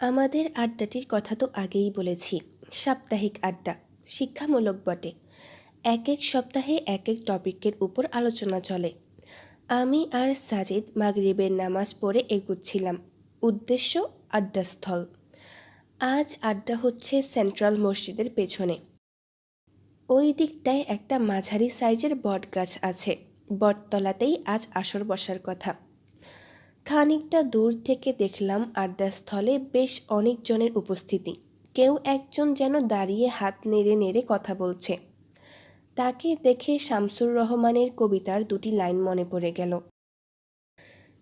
আমাদের আড্ডাটির কথা তো আগেই বলেছি। সাপ্তাহিক আড্ডা, শিক্ষামূলক বটে। এক এক সপ্তাহে এক এক টপিকের উপর আলোচনা চলে। আমি আর সাজিদ মাগরিবের নামাজ পড়ে এগুচ্ছিলাম। উদ্দেশ্য আড্ডাস্থল। আজ আড্ডা হচ্ছে সেন্ট্রাল মসজিদের পেছনে। ওই দিকটায় একটা মাঝারি সাইজের বটগাছ আছে। বটতলাতেই আজ আসর বসার কথা। খানিকটা দূর থেকে দেখলাম আড্ডাস্থলে বেশ অনেকজনের উপস্থিতি। কেউ একজন যেন দাঁড়িয়ে হাত নেড়ে নেড়ে কথা বলছে। তাকে দেখে শামসুর রহমানের কবিতার দুটি লাইন মনে পড়ে গেল।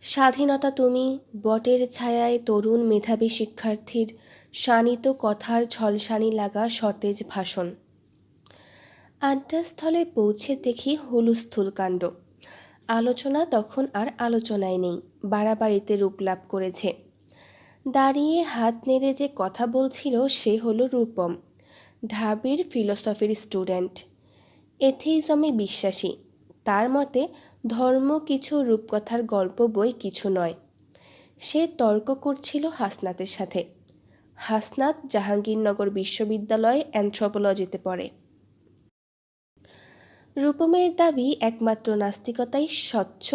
স্বাধীনতা তুমি, বটের ছায়ায় তরুণ মেধাবী শিক্ষার্থীর শানিত কথার ঝলসানি লাগা সতেজ ভাষণ। আড্ডাস্থলে পৌঁছে দেখি হুলস্থুল কাণ্ড। আলোচনা তখন আর আলোচনায় নেই, বাড়াবাড়িতে রূপ লাভ করেছে। দাঁড়িয়ে হাত নেড়ে যে কথা বলছিল সে হলো রূপম, ঢাবির ফিলোসফির স্টুডেন্ট। এথেইজমে বিশ্বাসী। তার মতে ধর্ম কিছু রূপকথার গল্প বই কিছু নয়। সে তর্ক করছিল হাসনাতের সাথে। হাসনাত জাহাঙ্গীরনগর বিশ্ববিদ্যালয়ে অ্যানথ্রোপোলজিতে পড়ে। রূপমের দাবি একমাত্র নাস্তিকতাই স্বচ্ছ,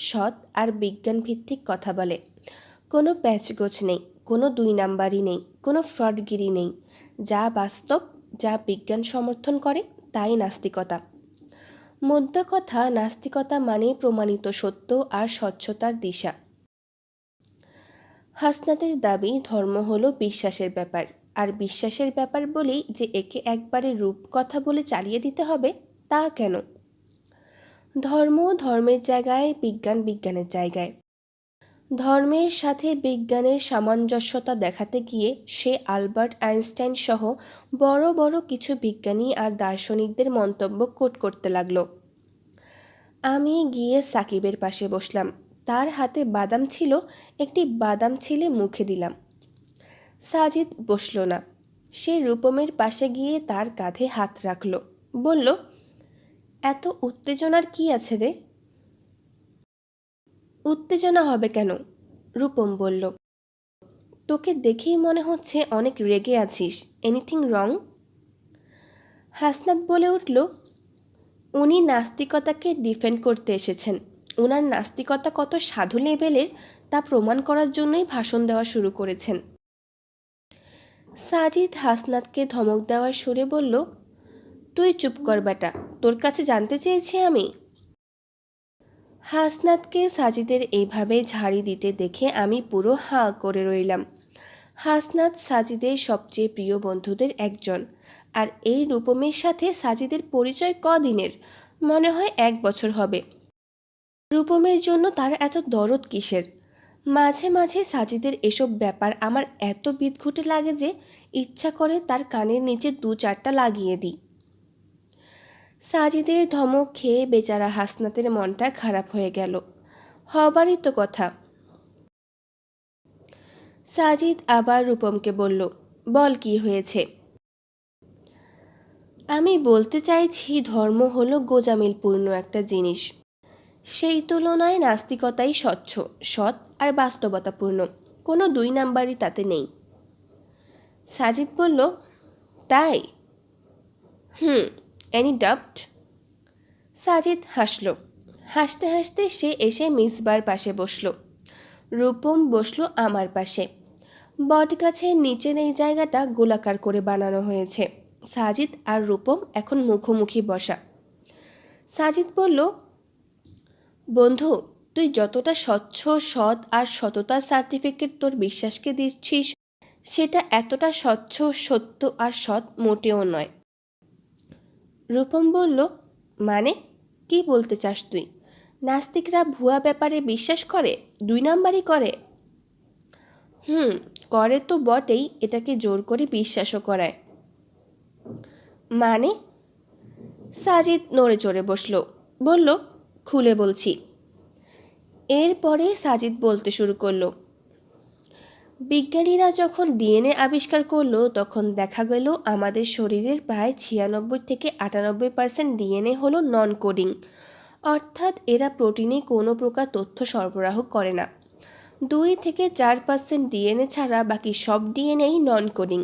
সৎ আর বিজ্ঞানভিত্তিক কথা বলে। কোনো প্যাচগোছ নেই, কোনো দুই নাম্বারই নেই, কোনো ফ্রডগিরি নেই। যা বাস্তব, যা বিজ্ঞান সমর্থন করে তাই নাস্তিকতা। মোদ্দা কথা, নাস্তিকতা মানে প্রমাণিত সত্য আর স্বচ্ছতার দিশা। হাসনাতের দাবি ধর্ম হলো বিশ্বাসের ব্যাপার, আর বিশ্বাসের ব্যাপার বলেই যে একে একবারে রূপকথা বলে চালিয়ে দিতে হবে তা কেন? ধর্ম ধর্মের জায়গায়, বিজ্ঞান বিজ্ঞানের জায়গায়। ধর্মের সাথে বিজ্ঞানের সামঞ্জস্যতা দেখাতে গিয়ে সে আলবার্ট আইনস্টাইন সহ বড় বড় কিছু বিজ্ঞানী আর দার্শনিকদের মন্তব্য কোট করতে লাগলো। আমি গিয়ে সাকিবের পাশে বসলাম। তার হাতে বাদাম ছিল, একটি বাদাম ছিলে মুখে দিলাম। সাজিদ বসল না। সে রূপমের পাশে গিয়ে তার কাঁধে হাত রাখল, বলল, এত উত্তেজনার কি আছে রে? উত্তেজনা হবে কেন? রূপম বলল, তোকে দেখেই মনে হচ্ছে অনেক রেগে আছিস। Anything wrong? হাসনাত বলে উঠল, উনি নাস্তিকতাকে ডিফেন্ড করতে এসেছেন। ওনার নাস্তিকতা কত সাধু লেভেলের তা প্রমাণ করার জন্যই ভাষণ দেওয়া শুরু করেছেন। সাজিদ হাসনাতকে ধমক দেওয়ার সুরে বলল, তুই চুপ কর বেটা, তোর কাছে জানতে চেয়েছি আমি। হাসনাতকে সাজিদের এইভাবে ঝাড়ি দিতে দেখে আমি পুরো হাঁ করে রইলাম। হাসনাত সাজিদের সবচেয়ে প্রিয় বন্ধুদের একজন, আর এই রূপমের সাথে সাজিদের পরিচয় কদিনের? মনে হয় 1 বছর হবে। রূপমের জন্য তার এত দরদ কিসের? মাঝে মাঝে সাজিদের এসব ব্যাপার আমার এত বিদঘুটে লাগে যে ইচ্ছা করে তার কানের নিচে 2-4টা লাগিয়ে দিই। সাজিদের ধমক খেয়ে বেচারা হাসনাতের মনটা খারাপ হয়ে গেল। হবারই তো কথা। সাজিদ আবার রূপমকে বলল, বল কি হয়েছে? আমি বলতে চাইছি ধর্ম হলো গোজামিলপূর্ণ একটা জিনিস। সেই তুলনায় নাস্তিকতাই স্বচ্ছ, সৎ আর বাস্তবতাপূর্ণ। কোনো 2 নাম্বারই তাতে নেই। সাজিদ বলল, তাই? Any doubt? সাজিদ হাসল। হাসতে হাসতে সে এসে মিসবার পাশে বসল। রূপম বসল আমার পাশে। বটগাছের নিচের এই জায়গাটা গোলাকার করে বানানো হয়েছে। সাজিদ আর রূপম এখন মুখোমুখি বসা। সাজিদ বলল, বন্ধু, তুই যতটা স্বচ্ছ, সৎ আর সততার সার্টিফিকেট তোর বিশ্বাসকে দিচ্ছিস, সেটা এতটা স্বচ্ছ, সত্য আর সৎ মোটেও নয়। রূপম বলল, মানে কি বলতে চাস তুই? নাস্তিকরা ভুয়া ব্যাপারে বিশ্বাস করে, 2 নাম্বারই করে? করে তো বটেই, এটাকে জোর করে বিশ্বাসও করায়। মানে? সাজিদ নড়ে চড়ে বসল, বলল, খুলে বলছি। এরপরে সাজিদ বলতে শুরু করলো, বিজ্ঞানীরা যখন ডিএনএ আবিষ্কার করলো তখন দেখা গেল আমাদের শরীরের প্রায় 96 থেকে 98% ডিএনএ হলো নন কোডিং, অর্থাৎ এরা প্রোটিনে কোনো প্রকার তথ্য সরবরাহ করে না। 2-4% ডিএনএ ছাড়া বাকি সব ডিএনএই নন কোডিং।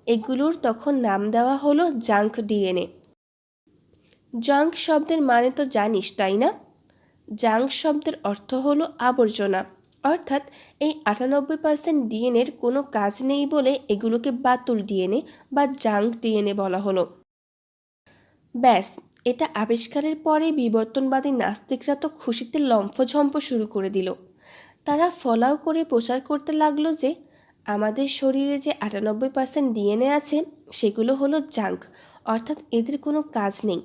এগুলোর তখন নাম দেওয়া হলো জাঙ্ক ডিএনএ। জাঙ্ক শব্দের মানে তো জানিস তাই না? জাঙ্ক শব্দের অর্থ হলো আবর্জনা, অর্থাৎ এই 98% ডিএনএর কোনো কাজ নেই বলে এগুলোকে বাতুল ডিএনএ বা জাঙ্ক ডিএনএ বলা হলো। ব্যাস, এটা আবিষ্কারের পরে বিবর্তনবাদী নাস্তিকরা তো খুশিতে লম্ফঝম্প শুরু করে দিল। তারা ফলাও করে প্রচার করতে লাগলো যে আমাদের শরীরে যে 98% ডিএনএ আছে সেগুলো হলো জাঙ্ক, অর্থাৎ এদের কোনো কাজ নেই।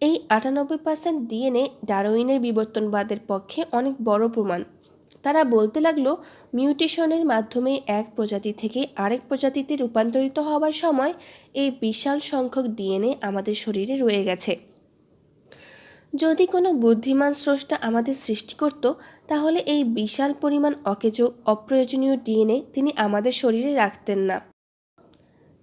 এই 98% ডিএনএ ডারউইনের বিবর্তনবাদের পক্ষে অনেক বড় প্রমাণ। তারা বলতে লাগলো মিউটেশনের মাধ্যমে এক প্রজাতি থেকে আরেক প্রজাতিতে রূপান্তরিত হওয়ার সময় এই বিশাল সংখ্যক ডিএনএ আমাদের শরীরে রয়ে গেছে। যদি কোনো বুদ্ধিমান স্রষ্টা আমাদের সৃষ্টি করত, তাহলে এই বিশাল পরিমাণ অকেজো অপ্রয়োজনীয় ডিএনএ তিনি আমাদের শরীরে রাখতেন না।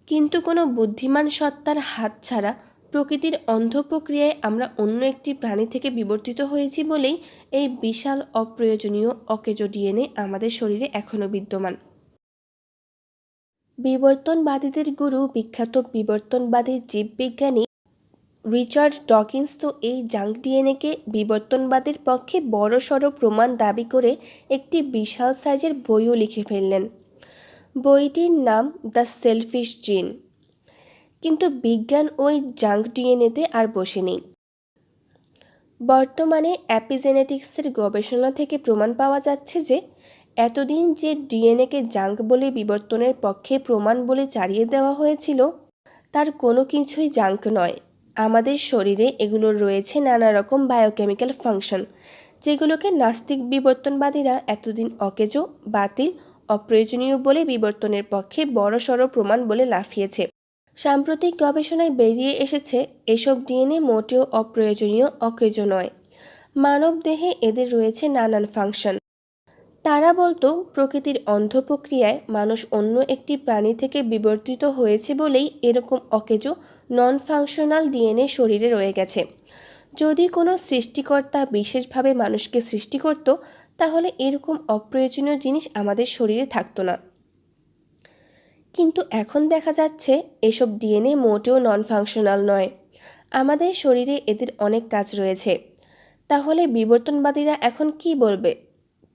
কিন্তু কোনো বুদ্ধিমান সত্তার হাত ছাড়া প্রকৃতির অন্ধ প্রক্রিয়ায় আমরা অন্য একটি প্রাণী থেকে বিবর্তিত হয়েছি বলেই এই বিশাল অপ্রয়োজনীয় অকেজো ডিএনএ আমাদের শরীরে এখনও বিদ্যমান। বিবর্তনবাদীদের গুরু বিখ্যাত বিবর্তনবাদী জীববিজ্ঞানী রিচার্ড ডকিন্স তো এই জাঙ্ক ডিএনএকে বিবর্তনবাদের পক্ষে বড়সড় প্রমাণ দাবি করে একটি বিশাল সাইজের বইও লিখে ফেললেন। বইটির নাম দ্য সেলফিশ জিন। কিন্তু বিজ্ঞান ওই জাঙ্ক ডিএনএতে আর বসেনি। বর্তমানে অ্যাপিজেনেটিক্সের গবেষণা থেকে প্রমাণ পাওয়া যাচ্ছে যে এতদিন যে ডিএনএকে জাঙ্ক বলে বিবর্তনের পক্ষে প্রমাণ বলে চালিয়ে দেওয়া হয়েছিল তার কোনো কিছুই জাঙ্ক নয়। আমাদের শরীরে এগুলোর রয়েছে নানা রকম বায়োকেমিক্যাল ফাংশন, যেগুলোকে নাস্তিক বিবর্তনবাদীরা এতদিন অকেজো, বাতিল, অপ্রয়োজনীয় বলে বিবর্তনের পক্ষে বড়সড় প্রমাণ বলে লাফিয়েছে। সাম্প্রতিক গবেষণায় বেরিয়ে এসেছে এসব ডিএনএ মোটেও অপ্রয়োজনীয়, অকেজো নয়। মানব দেহে এদের রয়েছে নানান ফাংশন। তারা বলতো প্রকৃতির অন্ধ প্রক্রিয়ায় মানুষ অন্য একটি প্রাণী থেকে বিবর্তিত হয়েছে বলেই এরকম অকেজো নন ফাংশনাল ডিএনএ শরীরে রয়ে গেছে। যদি কোনো সৃষ্টিকর্তা বিশেষভাবে মানুষকে সৃষ্টি করত, তাহলে এরকম অপ্রয়োজনীয় জিনিস আমাদের শরীরে থাকতো না। কিন্তু এখন দেখা যাচ্ছে এসব ডিএনএ মোটেও নন ফাংশনাল নয়। আমাদের শরীরে এদের অনেক কাজ রয়েছে। তাহলে বিবর্তনবাদীরা এখন কি বলবে?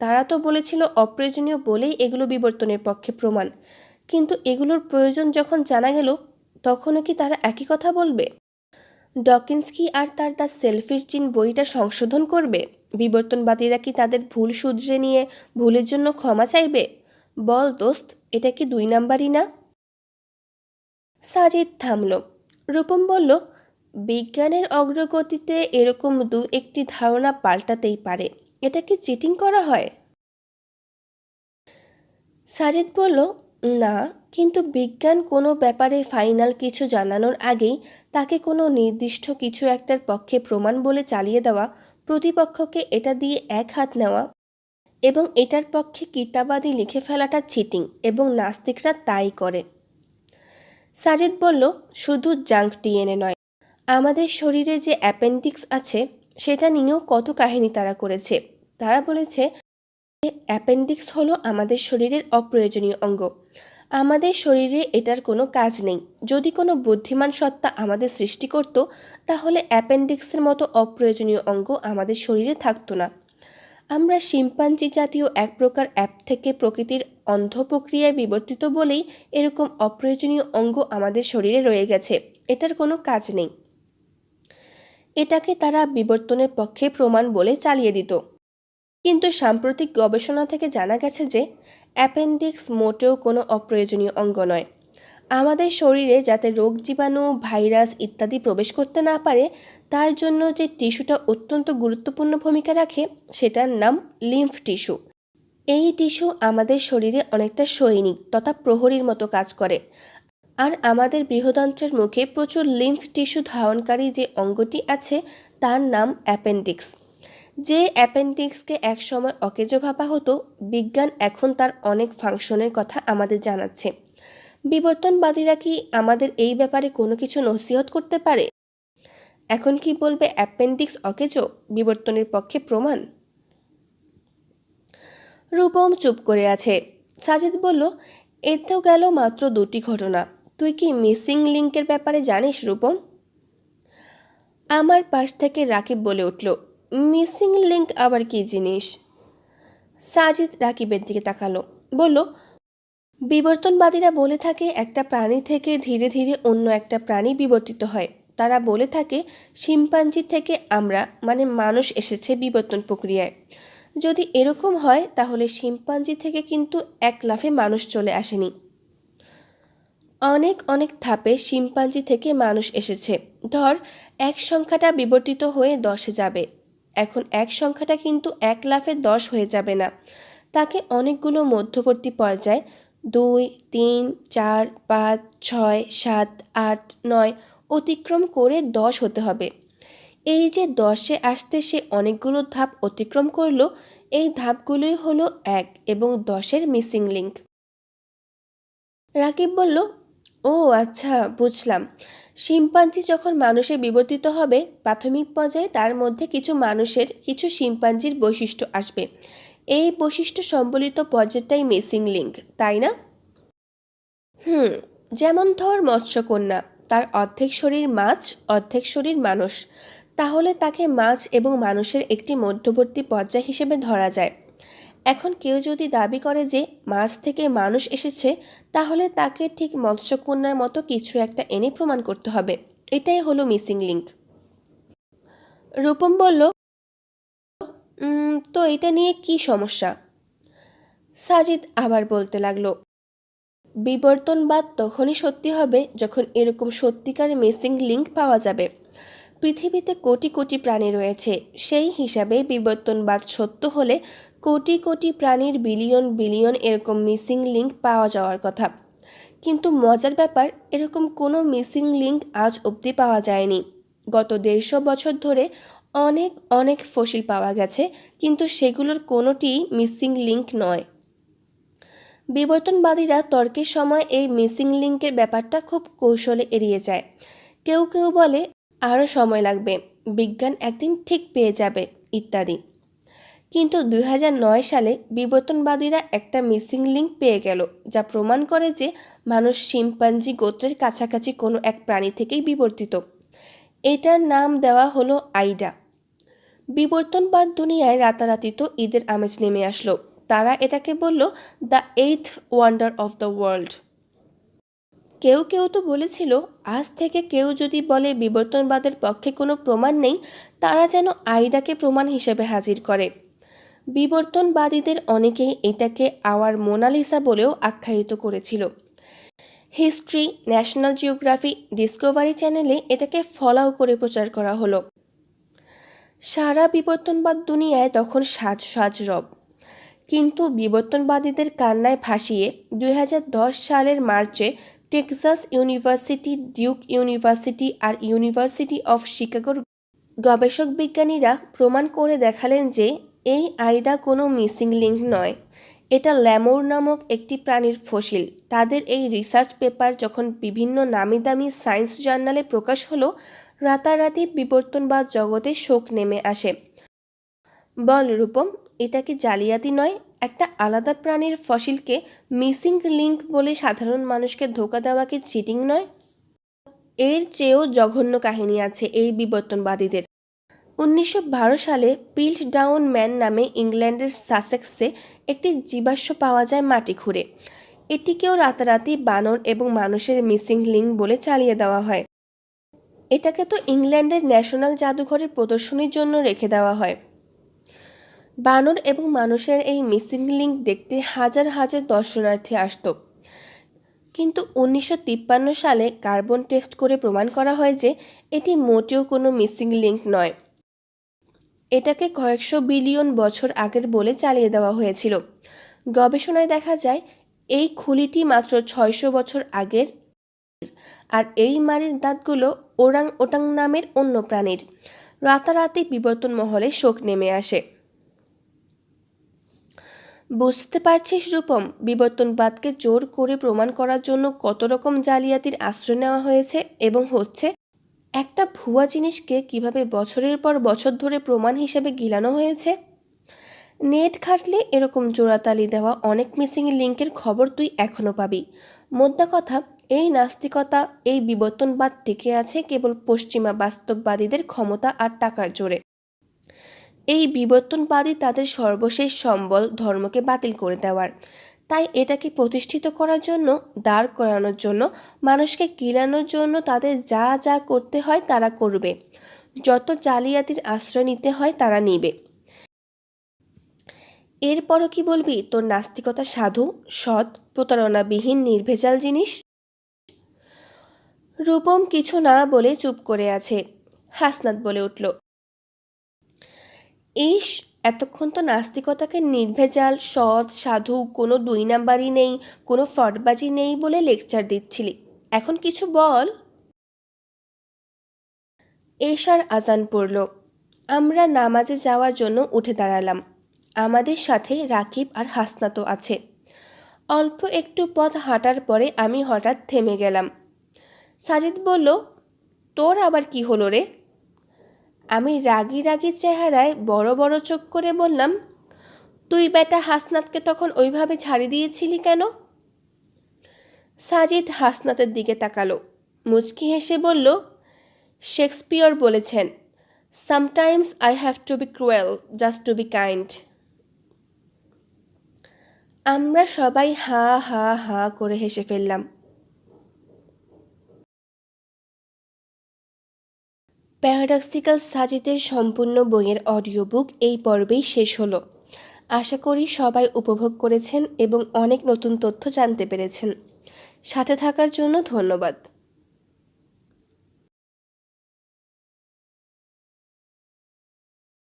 তারা তো বলেছিল অপ্রয়োজনীয় বলেই এগুলো বিবর্তনের পক্ষে প্রমাণ, কিন্তু এগুলোর প্রয়োজন যখন জানা গেল, তখনও কি তারা একই কথা বলবে? ডকিন্স কি আর তার দ্য সেলফিশ জিন বইটা সংশোধন করবে? বিবর্তনবাদীরা কি তাদের ভুল শুধরে নিয়ে ভুলের জন্য ক্ষমা চাইবে? বল দোস্ত, এটা কি 2 নাম্বারই না? সাজিদ থামল। রূপম বলল, বিজ্ঞানের অগ্রগতিতে এরকম একটি ধারণা পাল্টাতেই পারে। এটা কি চিটিং করা হয়? সাজিদ বলল, না, কিন্তু বিজ্ঞান কোনো ব্যাপারে ফাইনাল কিছু জানানোর আগেই তাকে কোনো নির্দিষ্ট কিছু একটার পক্ষে প্রমাণ বলে চালিয়ে দেওয়া, প্রতিপক্ষকে এটা দিয়ে এক হাত নেওয়া এবং এটার পক্ষে কিতাবাদি লিখে ফেলাটা চিটিং, এবং নাস্তিকরা তাই করে। সাজিদ বলল, শুধু জাঙ্ক ডিএনএ নয়, আমাদের শরীরে যে অ্যাপেন্ডিক্স আছে সেটা নিয়েও কত কাহিনী তারা করেছে। তারা বলেছে অ্যাপেন্ডিক্স হলো আমাদের শরীরের অপ্রয়োজনীয় অঙ্গ। আমাদের শরীরে এটার কোনো কাজ নেই। যদি কোনো বুদ্ধিমান সত্তা আমাদের সৃষ্টি করত, তাহলে অ্যাপেন্ডিক্সের মতো অপ্রয়োজনীয় অঙ্গ আমাদের শরীরে থাকতো না। আমরা শিম্পাঞ্জি জাতীয় এক প্রকার অ্যাপ থেকে প্রকৃতির অন্ধ প্রক্রিয়ায় বিবর্তিত বলেই এরকম অপ্রয়োজনীয় অঙ্গ আমাদের শরীরে রয়ে গেছে। এটার কোনো কাজ নেই। এটাকে তারা বিবর্তনের পক্ষে প্রমাণ বলে চালিয়ে দিত। কিন্তু সাম্প্রতিক গবেষণা থেকে জানা গেছে যে অ্যাপেন্ডিক্স মোটেও কোনো অপ্রয়োজনীয় অঙ্গ নয়। আমাদের শরীরে যাতে রোগ জীবাণু, ভাইরাস ইত্যাদি প্রবেশ করতে না পারে, তার জন্য যে টিস্যুটা অত্যন্ত গুরুত্বপূর্ণ ভূমিকা রাখে সেটার নাম লিম্ফ টিস্যু। এই টিস্যু আমাদের শরীরে অনেকটা সৈনিক তথা প্রহরীর মতো কাজ করে। আর আমাদের বৃহদন্ত্রের মুখে প্রচুর লিম্ফ টিস্যু ধারণকারী যে অঙ্গটি আছে তার নাম অ্যাপেন্ডিক্স। যে অ্যাপেন্ডিক্সকে একসময় অকেজো ভাবা হতো, বিজ্ঞান এখন তার অনেক ফাংশনের কথা আমাদের জানাচ্ছে। বিবর্তনবাদীরা কি আমাদের এই ব্যাপারে কোনো কিছু নসিহত করতে পারে? এখন কি বলবে অ্যাপেন্ডিক্স অকেজো, বিবর্তনের পক্ষে প্রমাণ? রূপম চুপ করে আছে। সাজিদ বলল, এতেও গেল মাত্র 2টি ঘটনা। তুই কি মিসিং লিঙ্কের ব্যাপারে জানিস রূপম? আমার পাশ থেকে রাকিব বলে উঠল, মিসিং লিঙ্ক আবার কি জিনিস? সাজিদ রাকিবের দিকে তাকালো, বলল, বিবর্তনবাদীরা বলে থাকে একটা প্রাণী থেকে ধীরে ধীরে অন্য একটা প্রাণী বিবর্তিত হয়। তারা বলে থাকে শিম্পাঞ্জি থেকে আমরা মানে মানুষ এসেছে বিবর্তন প্রক্রিয়ায়। যদি এরকম হয় তাহলে শিম্পাঞ্জি থেকে কিন্তু এক লাফে মানুষ চলে আসেনি, অনেক অনেক ধাপে শিম্পাঞ্জি থেকে মানুষ এসেছে। ধর 1 সংখ্যাটা বিবর্তিত হয়ে 10-এ যাবে। এখন 1 সংখ্যাটা কিন্তু এক লাফে 10 হয়ে যাবে না, তাকে অনেকগুলো মধ্যবর্তী পর্যায় 2, 3, 4, 5, 6, 7, 8, 9 অতিক্রম করে 10 হতে হবে। এই যে 10-এ আসতে সে অনেকগুলো ধাপ অতিক্রম করলো, এই ধাপগুলোই হলো 1 এবং 10-এর মিসিং লিঙ্ক। রাকিব বলল, ও আচ্ছা, বুঝলাম। শিম্পাঞ্জি যখন মানুষে বিবর্তিত হবে, প্রাথমিক পর্যায়ে তার মধ্যে কিছু মানুষের কিছু শিম্পাঞ্জির বৈশিষ্ট্য আসবে। এই বৈশিষ্ট্য সম্বলিত পর্যায়টাই মিসিং লিঙ্ক, তাই না? যেমন ধর মৎস্যকন্যা, তার অর্ধেক শরীর মাছ অর্ধেক শরীর মানুষ, তাহলে তাকে মাছ এবং মানুষের একটি মধ্যবর্তী পর্যায় হিসেবে ধরা যায়। এখন কেউ যদি দাবি করে যে মাছ থেকে মানুষ এসেছে, তাহলে তাকে ঠিক মৎস্যকন্যার মতো কিছু একটা এনে প্রমাণ করতে হবে। এটাই হলো মিসিং লিঙ্ক। রূপম বলল, তো এটা নিয়ে কি সমস্যা? সাজিদ আবার বলতে লাগলো, বিবর্তনবাদ তখনই সত্যি হবে যখন এরকম সত্যিকার মিসিং লিঙ্ক পাওয়া যাবে। পৃথিবীতে কোটি কোটি প্রাণী রয়েছে, সেই হিসাবে বিবর্তনবাদ সত্য হলে কোটি কোটি প্রাণীর বিলিয়ন বিলিয়ন এরকম মিসিং লিঙ্ক পাওয়া যাওয়ার কথা। কিন্তু মজার ব্যাপার, এরকম কোনো মিসিং লিঙ্ক আজ অবধি পাওয়া যায়নি। গত 150 বছর ধরে অনেক অনেক ফসিল পাওয়া গেছে, কিন্তু সেগুলোর কোনোটিই মিসিং লিঙ্ক নয়। বিবর্তনবাদীরা তর্কের সময় এই মিসিং লিঙ্কের ব্যাপারটা খুব কৌশলে এড়িয়ে যায়। কেউ কেউ বলে আরও সময় লাগবে, বিজ্ঞান একদিন ঠিক পেয়ে যাবে ইত্যাদি। কিন্তু 2009 সালে বিবর্তনবাদীরা একটা মিসিং লিঙ্ক পেয়ে গেল, যা প্রমাণ করে যে মানুষ শিম্পাঞ্জি গোত্রের কাছাকাছি কোনো এক প্রাণী থেকেই বিবর্তিত। এটার নাম দেওয়া হলো আইডা। বিবর্তনবাদ দুনিয়ায় রাতারাতি তো ঈদের আমেজ নেমে আসলো। তারা এটাকে বলল the 8th wonder of the world. কেউ কেউ তো বলেছিল আজ থেকে কেউ যদি বলে বিবর্তনবাদের পক্ষে কোনো প্রমাণ নেই, তারা যেন আইডাকে প্রমাণ হিসেবে হাজির করে। বিবর্তনবাদীদের অনেকেই এটাকে আওয়ার মোনালিসা বলেও আখ্যায়িত করেছিল। হিস্ট্রি, ন্যাশনাল জিওগ্রাফি, ডিসকভারি চ্যানেলে এটাকে ফলাও করে প্রচার করা হলো। সারা বিবর্তনবাদ দুনিয়ায় তখন সাজ সাজ রব। কিন্তু বিবর্তনবাদীদের কান্নায় ভাসিয়ে 2010 সালের মার্চে টেক্সাস ইউনিভার্সিটি, ডিউক ইউনিভার্সিটি আর ইউনিভার্সিটি অফ শিকাগোর গবেষক বিজ্ঞানীরা প্রমাণ করে দেখালেন যে এই আইডা কোনো মিসিং লিঙ্ক নয়, এটা ল্যামোর নামক একটি প্রাণীর ফসিল। তাদের এই রিসার্চ পেপার যখন বিভিন্ন নামি দামি সায়েন্স জার্নালে প্রকাশ হলো, রাতারাতি বিবর্তনবাদ জগতে শোক নেমে আসে। বল রূপম, এটা কি জালিয়াতি নয়? একটা আলাদা প্রাণীর ফসিলকে মিসিং লিঙ্ক বলে সাধারণ মানুষকে ধোঁকা দেওয়া কি চিটিং নয়? এর চেয়েও জঘন্য কাহিনী আছে এই বিবর্তনবাদীদের। 1912 সালে পিল্টডাউন ম্যান নামে ইংল্যান্ডের সাসেক্সে একটি জীবাশ্ম পাওয়া যায় মাটি খুঁড়ে। এটিকেও রাতারাতি বানর এবং মানুষের মিসিং লিঙ্ক বলে চালিয়ে দেওয়া হয়। এটাকে তো ইংল্যান্ডের ন্যাশনাল জাদুঘরের প্রদর্শনীর জন্য রেখে দেওয়া হয়। বানর এবং মানুষের এই মিসিং লিঙ্ক দেখতে হাজার হাজার দর্শনার্থী আসত। কিন্তু 1953 সালে কার্বন টেস্ট করে প্রমাণ করা হয় যে এটি মোটেও কোনো মিসিং লিঙ্ক নয়। এটাকে কয়েকশো বিলিয়ন বছর আগের বলে চালিয়ে দেওয়া হয়েছিল। গবেষণায় দেখা যায় এই খুলিটি মাত্র 600 বছর আগের, আর এই মাড়ির দাঁতগুলো ওরাং ওটাং নামের অন্য প্রাণীর। রাতারাতি বিবর্তন মহলে শোক নেমে আসে। বুঝতে পারছিস রূপম, বিবর্তনবাদকে জোর করে প্রমাণ করার জন্য কত রকম জালিয়াতির আশ্রয় নেওয়া হয়েছে এবং হচ্ছে। একটা ভুয়া জিনিসকে কিভাবে বছরের পর বছর ধরে প্রমাণ হিসেবে গিলানো হয়েছে। নেট ঘাঁটলে এরকম জোড়াতালি দেওয়া অনেক মিসিং লিঙ্কের খবর তুই এখনও পাবি। মোদ্দা কথা, এই নাস্তিকতা, এই বিবর্তনবাদ টিকে আছে কেবল পশ্চিমা বাস্তববাদীদের ক্ষমতা আর টাকার জোরে। এই বিবর্তনবাদী তাদের সর্বশেষ সম্বল ধর্মকে বাতিল করে দেওয়ার। তাই এটাকে প্রতিষ্ঠিত করার জন্য, দাঁড় করানোর জন্য, মানুষকে গিলানোর জন্য তাদের যা যা করতে হয় তারা করবে। যত জালিয়াতির আশ্রয় নিতে হয় তারা নিবে। এরপরও কি বলবি তোর নাস্তিকতা সাধু, সৎ, প্রতারণাবিহীন, নির্ভেজাল জিনিস? রূপম কিছু না বলে চুপ করে আছে। হাসনাত বলে উঠল, ইস, এতক্ষণ তো নাস্তিকতাকে নির্ভেজাল, সৎ, সাধু, কোনো দুই নাম্বারই নেই, কোনো ফটবাজি নেই বলে লেকচার দিচ্ছিলি। এখন কিছু বল। এশার আজান পড়ল। আমরা নামাজে যাওয়ার জন্য উঠে দাঁড়ালাম। আমাদের সাথে রাকিব আর হাসনাতও আছে। অল্প একটু পথ হাঁটার পরে আমি হঠাৎ থেমে গেলাম। সাজিদ বলল, তোর আবার কি হলো রে? আমি রাগী রাগী চেহারায় বড় বড় চোখ করে বললাম, তুই বেটা হাসনাতকে তখন ওইভাবে ছাড়ি দিয়েছিলি কেন? সাজিদ হাসনাতের দিকে তাকালো, মুচকি হেসে বলল, শেক্সপিয়র বলেছেন, sometimes I have to be cruel just to be kind. আমরা সবাই হা হা হা করে হেসে ফেললাম। প্যারাডক্সিক্যাল সাজিদের সম্পূর্ণ বইয়ের অডিও বুক এই পর্বেই শেষ হলো। আশা করি সবাই উপভোগ করেছেন এবং অনেক নতুন তথ্য জানতে পেরেছেন। সাথে থাকার জন্য ধন্যবাদ।